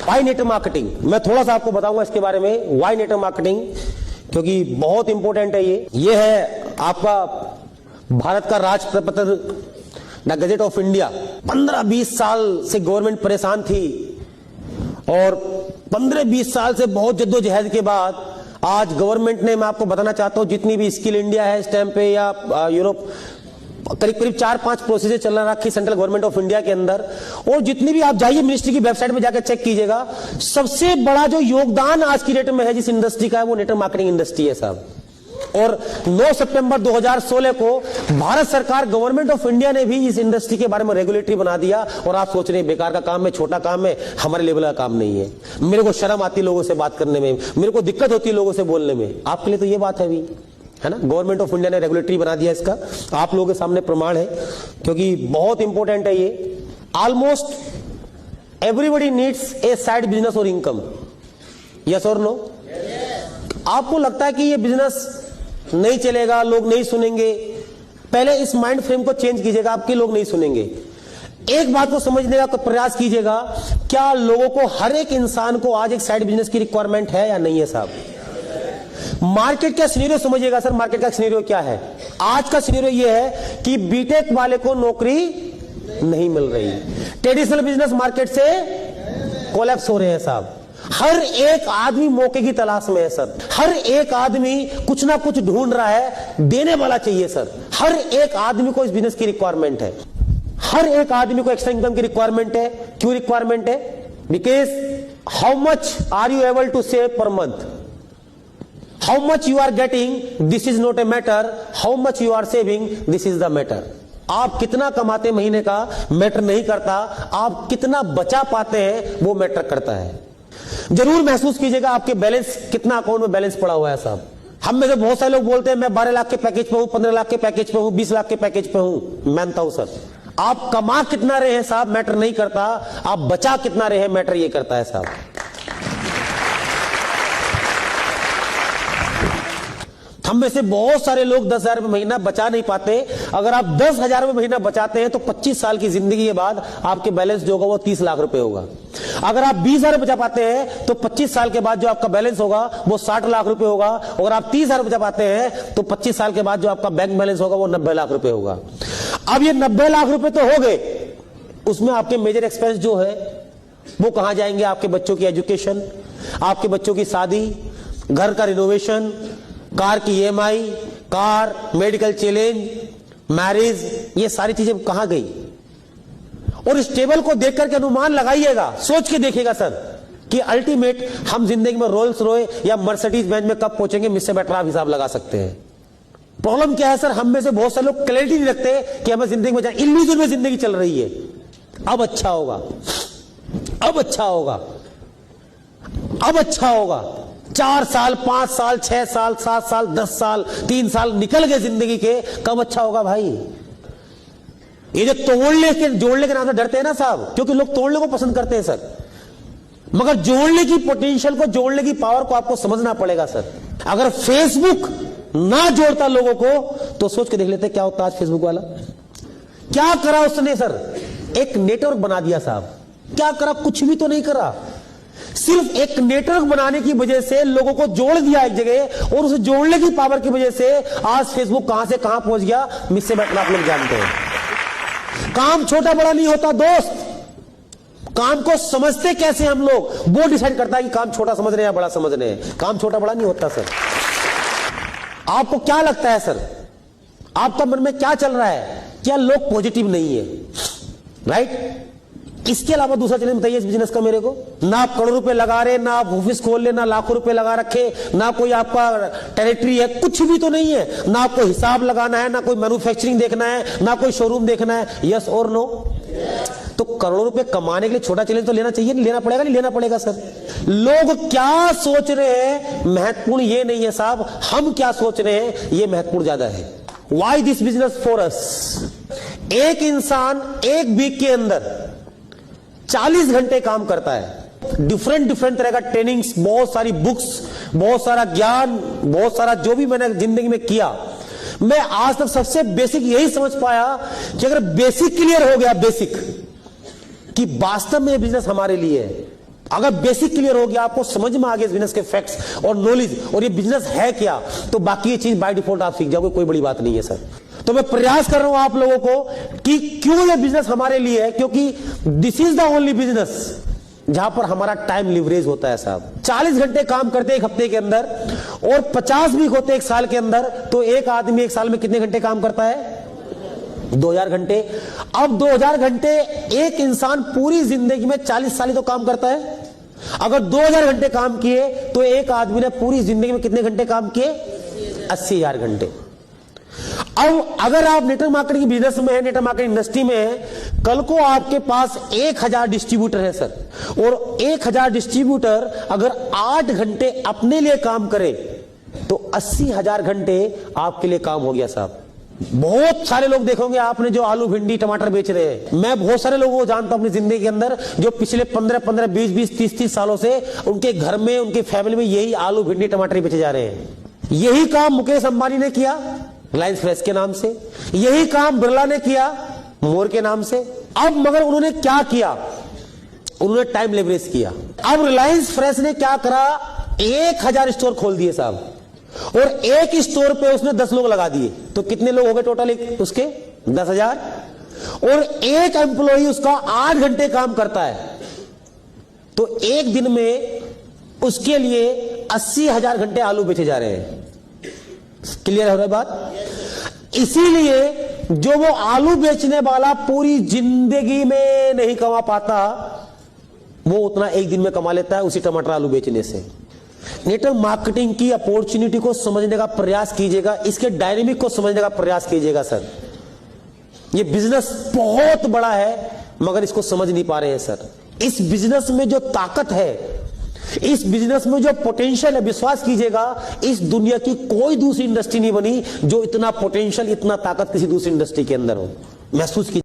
Y network marketing, मैं थोड़ा सा आपको बताऊंगा इसके बारे में, वाई नेटवर्क मार्केटिंग, क्योंकि बहुत इंपॉर्टेंट है ये है आपका भारत का राजपत्र द गजेट ऑफ इंडिया। 15-20 साल से गवर्नमेंट परेशान थी और 15-20 साल से बहुत जद्दोजहद के बाद आज गवर्नमेंट ने, मैं आपको बताना चाहता हूं, जितनी भी स्किल इंडिया है इस टाइम पे या यूरोप, करीब करीब 4-5 प्रोसेस चल रखी सेंट्रल गवर्नमेंट ऑफ इंडिया के अंदर, और जितनी भी आप जाइए मिनिस्ट्री की वेबसाइट में जाकर चेक कीजिएगा, सबसे बड़ा जो योगदान आज की डेट में है जिस इंडस्ट्री का है वो नेटवर्क मार्केटिंग इंडस्ट्री है साहब। और 9 सितंबर 2016 को भारत सरकार गवर्नमेंट ऑफ इंडिया ने भी इस इंडस्ट्री के बारे में रेगुलेटरी बना दिया। और आप सोच रहे हैं बेकार का काम है, छोटा काम है, हमारे लेवल का काम नहीं है। मेरे को शर्म आती है लोगों से बात करने में, मेरे को दिक्कत होती है लोगों से बोलने में, आपके लिए तो ये बात है भी, है ना। गवर्नमेंट ऑफ इंडिया ने रेगुलेटरी बना दिया इसका, आप लोगों के सामने प्रमाण है, क्योंकि बहुत इंपॉर्टेंट है ये। Almost everybody needs a side business और इनकम, यस और नो। आपको लगता है कि ये बिजनेस नहीं चलेगा, लोग नहीं सुनेंगे, पहले इस माइंड फ्रेम को चेंज कीजिएगा, आपके लोग नहीं सुनेंगे। एक बात को समझने का प्रयास कीजिएगा, क्या लोगों को, हर एक इंसान को आज एक साइड बिजनेस की रिक्वायरमेंट है या नहीं है साहब। मार्केट का सिनेरियो समझिएगा सर, मार्केट का सिनेरियो क्या है आज का सिनेरियो ये है कि बीटेक वाले को नौकरी नहीं मिल रही, ट्रेडिशनल बिजनेस मार्केट से कोलैप्स हो रहे हैं साहब। हर एक आदमी मौके की तलाश में है सर, हर एक आदमी कुछ ना कुछ ढूंढ रहा है, देने वाला चाहिए सर। हर एक आदमी को इस बिजनेस की रिक्वायरमेंट है, हर एक आदमी को एक्स्ट्रा इनकम की रिक्वायरमेंट है। क्यों रिक्वायरमेंट है? Because how much are you able to save per month, how much you are getting, this is not a matter, how much you are saving, this is the matter. आप कितना कमाते महीने का matter नहीं करता, आप कितना बचा पाते हैं वो मैटर करता है। जरूर महसूस कीजिएगा आपके बैलेंस, कितना अकाउंट में बैलेंस पड़ा हुआ है साहब। हम में से बहुत सारे लोग बोलते हैं मैं 12 लाख के पैकेज पे हूं, 15 लाख के पैकेज पे हूं, 20 लाख के पैकेज पे हूं। मानता हूं सर, आप कमा कितना रहे हैं साहब मैटर नहीं करता, आप बचा कितना रहे हैं मैटर ये करता है साहब। हम में से बहुत सारे लोग 10,000 रुपए महीना बचा नहीं पाते। अगर आप 10,000 रुपए महीना बचाते हैं तो 25 साल की जिंदगी के बाद आपके बैलेंस जो होगा वो 30 लाख रुपए होगा। अगर आप 20,000 बचा पाते हैं तो 25 साल के बाद जो आपका बैलेंस होगा वो 60 लाख रुपए होगा। अगर आप 30,000 बचा पाते हैं तो 25 साल के बाद जो आपका बैंक बैलेंस होगा वो 90 लाख रुपए होगा। अब ये 90 लाख रुपए तो हो गए, उसमें आपके मेजर एक्सपेंस जो है वो कहां जाएंगे? आपके बच्चों की एजुकेशन, आपके बच्चों की शादी, घर का रिनोवेशन, कार की EMI, car, medical challenge, marriage, ये सारी चीजें कहां गई? और इस टेबल को देख करके अनुमान लगाइएगा, सोच के देखिएगा सर कि अल्टीमेट हम जिंदगी में रोल्स रॉय या मर्सिडीज बेंज में कब पहुंचेंगे, मुझसे बेटर आप हिसाब लगा सकते हैं। प्रॉब्लम क्या है सर, हम में से बहुत सारे लोग क्लैरिटी नहीं रखते कि हमें जिंदगी में जाए, इल्यूजन में जिंदगी चल रही है। अब अच्छा होगा, अब अच्छा होगा, अब अच्छा होगा। 4 साल, 5 साल, 6 साल, 7 साल, 10 साल, 3 साल निकल गए जिंदगी के, कब अच्छा होगा भाई? ये जो तोड़ने के जोड़ने के नाम से डरते हैं ना साहब, क्योंकि लोग तोड़ने को पसंद करते हैं सर, मगर जोड़ने की पोटेंशियल को, जोड़ने की पावर को आपको समझना पड़ेगा सर। अगर फेसबुक ना जोड़ता लोगों को तो सोच के देख लेते क्या होता। आज फेसबुक वाला क्या करा उसने सर? एक नेटवर्क बना दिया साहब। क्या करा? कुछ भी तो नहीं करा, सिर्फ एक नेटवर्क बनाने की वजह से लोगों को जोड़ दिया एक जगह, और उसे जोड़ने की पावर की वजह से आज फेसबुक कहां से कहां पहुंच गया, मुझसे बेटर आप लोग जानते हैं। काम छोटा बड़ा नहीं होता दोस्त, काम को समझते कैसे हम लोग वो डिसाइड करता है कि काम छोटा समझ रहे हैं या बड़ा समझ रहे हैं। काम छोटा बड़ा नहीं होता सर। आपको क्या लगता है सर, आपका मन में क्या चल रहा है? क्या लोग पॉजिटिव नहीं है? राइट? इसके अलावा दूसरा चैलेंज बताइए इस बिजनेस का मेरे को। ना आप करोड़ रुपए लगा रहे, ना आप ऑफिस खोल ले, ना लाखों रुपए लगा रखे, ना कोई आपका टेरिटरी है, कुछ भी तो नहीं है। ना आपको हिसाब लगाना है, ना कोई मैन्युफैक्चरिंग देखना है, ना कोई शोरूम देखना है। यस और नो? तो करोड़ों रुपए कमाने के लिए छोटा चैलेंज तो लेना चाहिए, नहीं लेना पड़ेगा? नहीं लेना पड़ेगा सर। लोग क्या सोच रहे हैं महत्वपूर्ण ये नहीं है साहब, हम क्या सोच रहे हैं ये महत्वपूर्ण ज्यादा है। Why this business for us? एक इंसान एक वीक के अंदर 40 घंटे काम करता है, डिफरेंट तरह का ट्रेनिंग्स, बहुत सारी बुक्स, बहुत सारा ज्ञान, बहुत सारा जो भी मैंने जिंदगी में किया, मैं आज तक सबसे बेसिक यही समझ पाया कि अगर बेसिक क्लियर हो गया, बेसिक कि वास्तव में बिजनेस हमारे लिए है, अगर बेसिक क्लियर हो गया, आपको समझ में आ गया इस बिजनेस के फैक्ट्स और नॉलेज और ये बिजनेस है क्या, तो बाकी ये चीज बाय डिफॉल्ट आप सीख जाओगे, कोई बड़ी बात नहीं है सर। तो मैं प्रयास कर रहा हूं आप लोगों को कि क्यों ये बिजनेस हमारे लिए है, क्योंकि this is the only business जहां पर हमारा टाइम लिवरेज होता है साहब। 40 घंटे काम करते एक हफ्ते के अंदर और 50 वीक होते एक साल के अंदर, तो एक आदमी एक साल में कितने घंटे काम करता है? 2000 घंटे। अब 2000 घंटे एक इंसान पूरी जिंदगी में 40 साल ही तो काम करता है। अगर 2000 घंटे काम किए तो एक आदमी ने पूरी जिंदगी में कितने घंटे काम किए? 80,000 घंटे। अब अगर आप नेटवर्क मार्केटिंग बिजनेस में है, नेटवर्क मार्केटिंग इंडस्ट्री में है, कल को आपके पास 1000 डिस्ट्रीब्यूटर है सर, और 1000 डिस्ट्रीब्यूटर अगर 8 घंटे अपने लिए काम करे तो 80,000 घंटे आपके लिए काम हो गया साहब। बहुत सारे लोग देखोगे आपने जो आलू भिंडी टमाटर बेच रहे हैं, मैं बहुत सारे लोगों को जानता हूं अपनी जिंदगी के अंदर जो पिछले 15-15, 20-20, 30-30 सालों से उनके घर में, उनके फैमिली में यही आलू भिंडी टमाटर बेचे जा रहे हैं। यही काम मुकेश अंबानी ने किया रिलायंस फ्रेश के नाम से, यही काम बिरला ने किया मोर के नाम से। अब मगर उन्होंने क्या किया? उन्होंने टाइम लेवरेज किया। अब रिलायंस फ्रेश ने क्या करा? 1000 स्टोर खोल दिए साहब, और एक स्टोर पे उसने 10 लोग लगा दिए, तो कितने लोग हो गए टोटल उसके? 10,000। और एक एम्प्लॉई उसका 8 घंटे काम करता है, तो एक दिन में उसके लिए 80,000 घंटे आलू बेचे जा रहे हैं। क्लियर हो रहा है बात? इसीलिए जो वो आलू बेचने वाला पूरी जिंदगी में नहीं कमा पाता, वो उतना एक दिन में कमा लेता है उसी टमाटर आलू बेचने से। नेटवर्क मार्केटिंग की अपॉर्चुनिटी को समझने का प्रयास कीजिएगा, इसके डायनेमिक को समझने का प्रयास कीजिएगा सर। ये बिजनेस बहुत बड़ा है मगर इसको समझ नहीं पा रहे हैं सर। इस बिजनेस में जो ताकत है, इस बिजनेस में जो पोटेंशियल है, विश्वास कीजिएगा इस दुनिया की कोई दूसरी इंडस्ट्री नहीं बनी जो इतना पोटेंशियल, इतना ताकत किसी दूसरी इंडस्ट्री के अंदर हो। महसूस कीजिए।